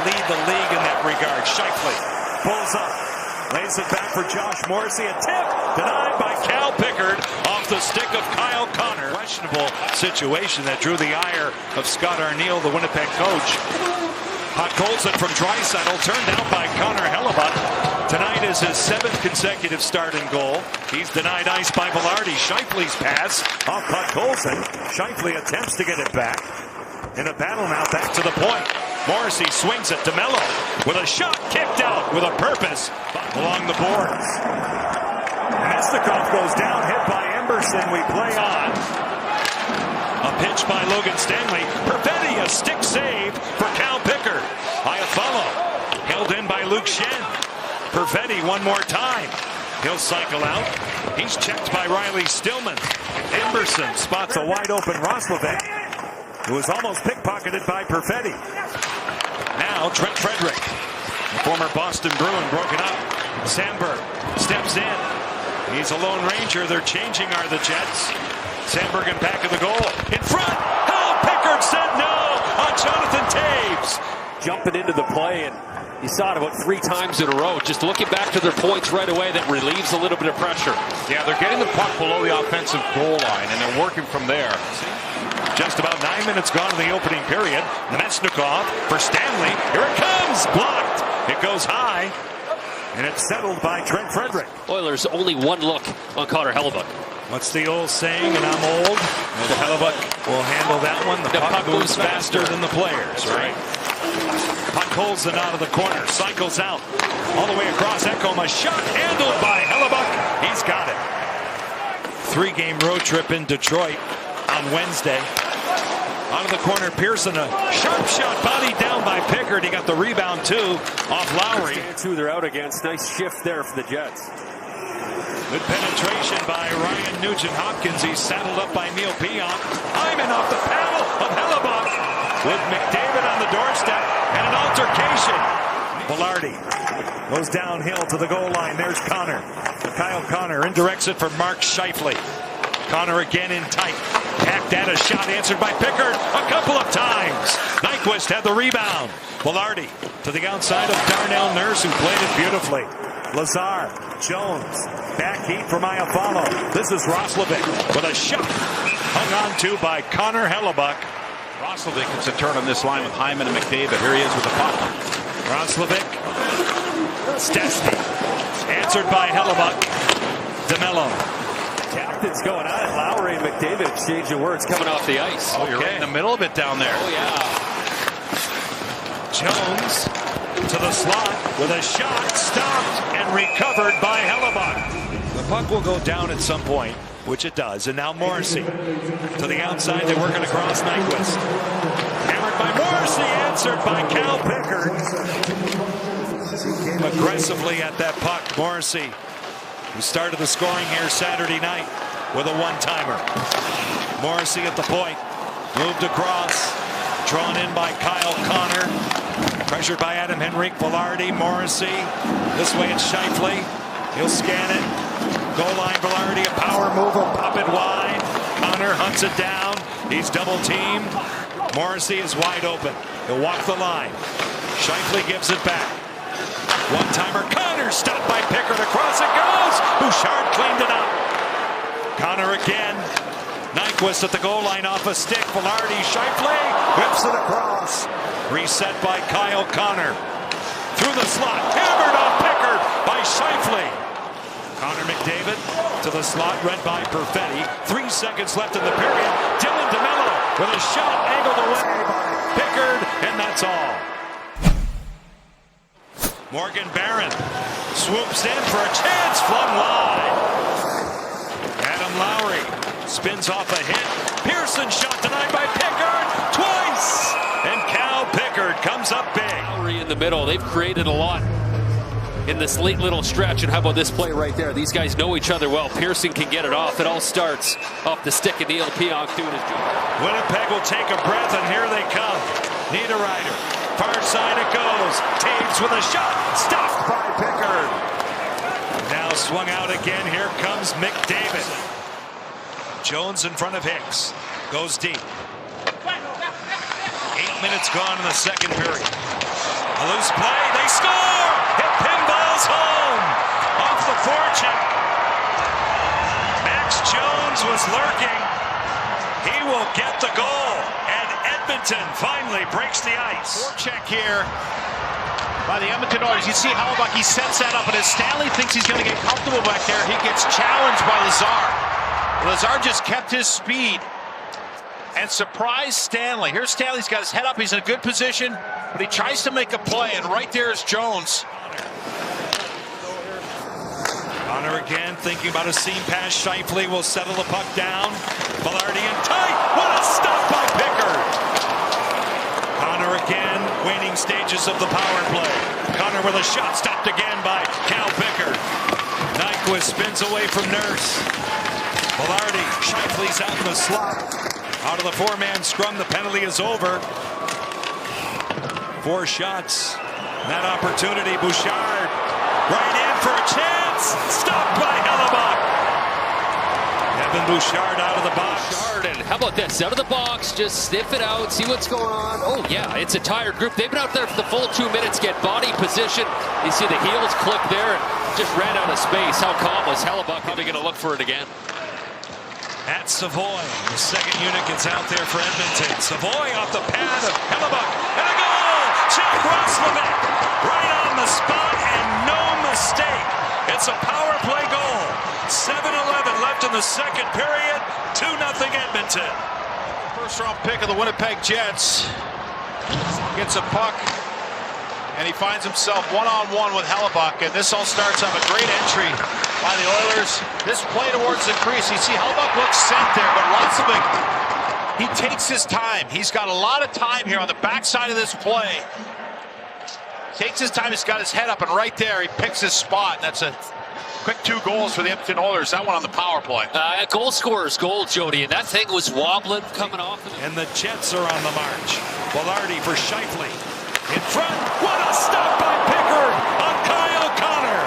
lead the league in that regard. Scheifele pulls up, lays it back for Josh Morrissey. A tip denied by Cal Pickard off the stick of Kyle Connor. Questionable situation that drew the ire of Scott Arniel, the Winnipeg coach. Podkolzin from Draisaitl turned out by Connor Hellebuyck. Tonight is his 7th consecutive start and goal. He's denied ice by Vilardi. Scheifele's pass off Podkolzin. Scheifele attempts to get it back. In a battle now back to the point. Morrissey swings it. DeMello with a shot kicked out with a purpose along the boards. Mesnikov goes down, hit by Emberson. We play on. A pitch by Logan Stanley. Perfetti, a stick save for Cal Pickard. Iafallo held in by Luke Schenn. Perfetti one more time. He'll cycle out. He's checked by Riley Stillman. Emberson spots a wide open Roslovic, who was almost pickpocketed by Perfetti. Now Trent Frederick, the former Boston Bruin, broken up. Sandberg steps in. He's a Lone Ranger. They're changing are the Jets. Sandberg in back of the goal. In front. Oh, Pickard said no on Jonathan Toews. Jumping into the play, and you saw it about 3 times in a row. Just looking back to their points right away, that relieves a little bit of pressure. Yeah, they're getting the puck below the offensive goal line, and they're working from there. Just about 9 minutes gone in the opening period. Mesnikov for Stanley. Here it comes. Blocked. It goes high. And it's settled by Trent Frederick. Oilers only one look on Connor Hellebuyck. What's the old saying? And I'm old. And Hellebuyck will handle that one. The puck moves faster than the players, right? Podkolzin out of the corner. Cycles out. All the way across Ekholm. A shot handled by Hellebuyck. He's got it. 3-game road trip in Detroit on Wednesday. Out of the corner, Pearson, a sharp shot, bodied down by Pickard. He got the rebound, too, off Lowry. That's who they're out against. Nice shift there for the Jets. Good penetration by Ryan Nugent-Hopkins. He's saddled up by Neil Pionk. Hyman off the paddle of Hellebuyck with McDavid on the doorstep and an altercation. Vilardi goes downhill to the goal line. There's Connor. Kyle Connor indirects it for Mark Scheifele. Connor again in tight. Hacked at a shot answered by Pickard a couple of times. Nyquist had the rebound. Vilardi to the outside of Darnell Nurse, who played it beautifully. Lazar, Jones, back heat from Iafallo. This is Roslovic with a shot hung on to by Connor Hellebuyck. Roslovic gets a turn on this line with Hyman and McDavid. Here he is with the puck. Roslovic, Stastny, answered by Hellebuyck. DeMello. Captain's going on. Lowry and McDavid exchanging words coming off the ice. Oh, you're right in the middle of it down there. Oh, yeah. Jones to the slot with a shot stopped and recovered by Hellebuyck. The puck will go down at some point, which it does. And now Morrissey to the outside. They're working across Nyquist. Hammered by Morrissey, answered by Cal Pickard. Came aggressively at that puck. Morrissey, who started the scoring here Saturday night with a one-timer. Morrissey at the point. Moved across. Drawn in by Kyle Connor. Pressured by Adam Henrique. Vilardi, Morrissey. This way it's Scheifele. He'll scan it. Goal line Vilardi, a power mover. Pop it wide. Connor hunts it down. He's double-teamed. Morrissey is wide open. He'll walk the line. Scheifele gives it back. One-timer. Connor stopped by Pickard. Across it goes. Bouchard cleaned it up. Connor again. Nyquist at the goal line off a stick. Vilardi. Scheifele whips it across. Reset by Kyle Connor. Through the slot. Hammered off Pickard by Scheifele. Connor McDavid to the slot. Read by Perfetti. 3 seconds left in the period. Dylan DeMello with a shot angled away by Pickard. And that's all. Morgan Barron swoops in for a chance, flung wide. Adam Lowry spins off a hit. Pearson shot denied by Pickard twice. And Cal Pickard comes up big. Lowry in the middle. They've created a lot in this late little stretch. And how about this play right there? These guys know each other well. Pearson can get it off. It all starts off the stick of Neil Pionk doing his job. Winnipeg will take a breath, and here they come. Niederreiter. Far side it goes. Toews with a shot. Stopped by Pickard. Now swung out again. Here comes McDavid. Jones in front of Hicks. Goes deep. 8 minutes gone in the second period. A loose play. They score. It pinballs home off the fortune. Max Jones was lurking. He will get the goal. And Edmonton finally breaks the ice. Forecheck here by the Edmonton Oilers. You see Hellebuyck, he sets that up, and as Stanley thinks he's going to get comfortable back there, he gets challenged by Lazar. Lazar just kept his speed and surprised Stanley. Here's Stanley's got his head up. He's in a good position, but he tries to make a play, and right there is Jones. Connor again thinking about a seam pass. Scheifele will settle the puck down. Velarde in tight. What a stop by Pickard. Connor again, waning stages of the power play. Connor with a shot stopped again by Cal Pickard. Nyquist spins away from Nurse. Velarde, Scheifele's out in the slot. Out of the four-man scrum, the penalty is over. 4 shots. That opportunity, Bouchard right in for a chance. Stopped by Hellebuyck. Evan Bouchard out of the box. And how about this? Out of the box, just sniff it out, see what's going on. Oh, yeah, it's a tired group. They've been out there for the full 2 minutes, get body position. You see the heels click there and just ran out of space. How calm was Hellebuyck? Probably going to look for it again. At Savoy, the second unit gets out there for Edmonton. Savoy off the pad of Hellebuyck, and a goal! Jack Roslovic, right on the spot, and no mistake. It's a power play goal. 7:11 left in the second period. 2-0 Edmonton. First-round pick of the Winnipeg Jets gets a puck, and he finds himself one-on-one with Hellebuyck, and this all starts off a great entry by the Oilers. This play towards the crease. You see Hellebuyck looks sent there, but Roslovic, he takes his time. He's got a lot of time here on the backside of this play. Takes his time, he's got his head up, and right there he picks his spot. That's a quick 2 goals for the Edmonton Oilers. That one on the power play. A goal scorer's goal, Jody, and that thing was wobbling coming off. And the Jets are on the march. Velarde for Scheifele. In front, what a stop by Pickard on Kyle Connor.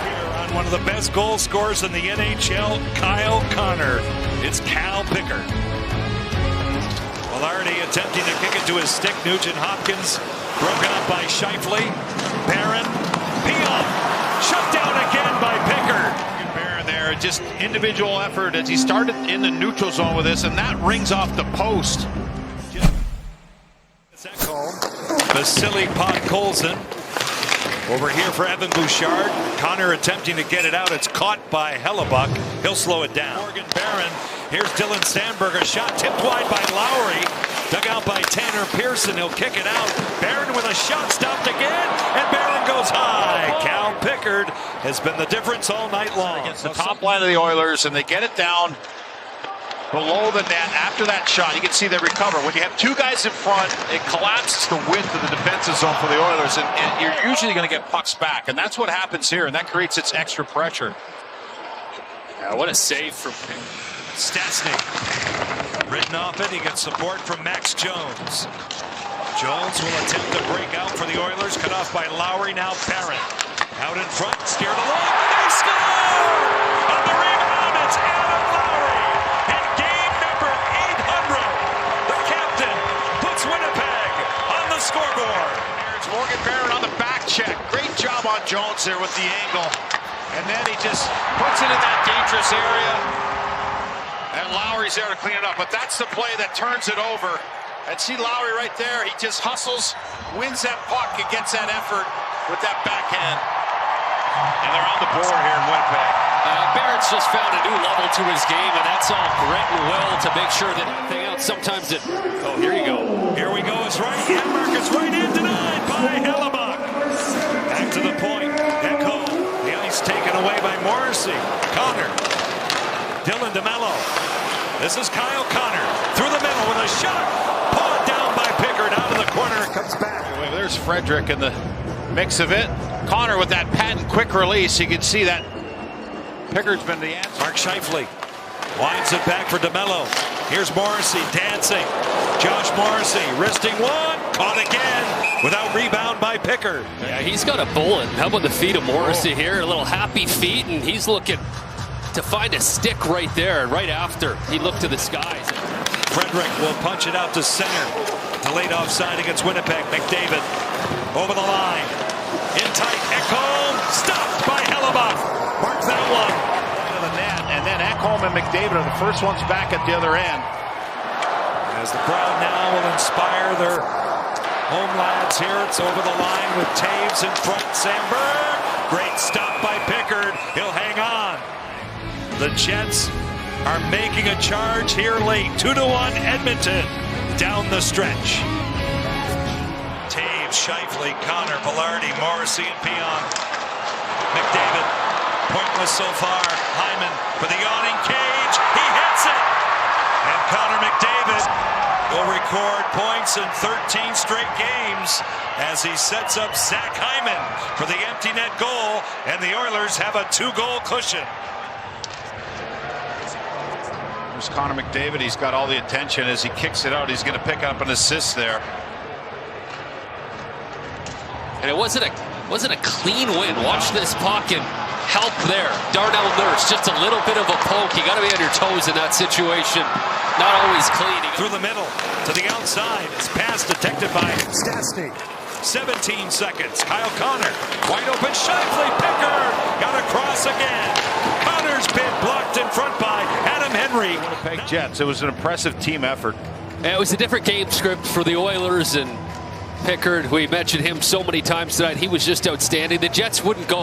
Here on one of the best goal scorers in the NHL, Kyle Connor. It's Cal Pickard. Velarde attempting to kick it to his stick. Nugent Hopkins broken up by Scheifele. Barron, Pionk, shut down again by Pickard. Barron there, just individual effort as he started in the neutral zone with this, and that rings off the post. Vasily Podkolzin over here for Evan Bouchard. Connor attempting to get it out. It's caught by Hellebuyck. He'll slow it down. Morgan Barron. Here's Dylan Sandberg. A shot tipped wide by Lowry. Dug out by Tanner Pearson. He'll kick it out. Barron with a shot stopped again. And Barron goes high. Cal Pickard has been the difference all night long. Against the top line of the Oilers, and they get it down below the net after that shot. You can see they recover. When you have 2 guys in front, it collapses the width of the defensive zone for the Oilers, and you're usually going to get pucks back, and that's what happens here, and that creates its extra pressure. Yeah, what a save from Stastny. Written off it. He gets support from Max Jones. Jones will attempt to break out for the Oilers. Cut off by Lowry. Now Barron. Out in front. Steered along. They score! On the rebound, it's Adam Lowry. In game number 800, the captain puts Winnipeg on the scoreboard. There's Morgan Barron on the back check. Great job on Jones there with the angle. And then he just puts it in that dangerous area. And Lowry's there to clean it up. But that's the play that turns it over. And see Lowry right there. He just hustles, wins that puck, and gets that effort with that backhand. And they're on the board here in Winnipeg. Barron's just found a new level to his game, and that's all grit and will to make sure that anything else. Sometimes it. Oh, here you go. Here we go. It's right. Enmark is right in denied by Hellebuyck. Back to the point. Echo. The ice taken away by Morrissey. Connor. Dylan DeMello. This is Kyle Connor through the middle with a shot. Pulled down by Pickard out of the corner. It comes back. Anyway, there's Frederick in the mix of it. Connor with that patent quick release. You can see that Pickard's been the answer. Mark Scheifele winds it back for DeMello. Here's Morrissey dancing. Josh Morrissey wristing one. Caught again without rebound by Pickard. Yeah, he's got a bullet. How about the feet of Morrissey here? A little happy feet, and he's looking to find a stick right there. Right after he looked to the skies. Frederick will punch it out to center. Delayed offside against Winnipeg. McDavid over the line. In tight. Ekholm stopped by Hellebuyck. Mark that one. To the net, and then Ekholm and McDavid are the first ones back at the other end. As the crowd now will inspire their home lads here. It's over the line with Taves in front. Sandberg. Great stop by Pickard. He'll hang on. The Jets are making a charge here late. 2-1 Edmonton down the stretch. Taves, Scheifele, Connor, Velarde, Morrissey, and Pion. McDavid, pointless so far. Hyman for the yawning cage. He hits it. And Connor McDavid will record points in 13 straight games as he sets up Zach Hyman for the empty net goal, and the Oilers have a 2-goal cushion. There's Connor McDavid. He's got all the attention as he kicks it out. He's going to pick up an assist there. And it wasn't a clean win. Watch this puck and help there. Darnell Nurse, just a little bit of a poke. You got to be on your toes in that situation. Not always clean. Through the middle to the outside. It's pass detected by Stastny. 17 seconds. Kyle Connor. Wide open. Scheifele. Pickard. Got across again. Connor's been blocked in front by Adam Henry. Winnipeg Jets. It was an impressive team effort. It was a different game script for the Oilers, and Pickard, we mentioned him so many times tonight, he was just outstanding. The Jets wouldn't go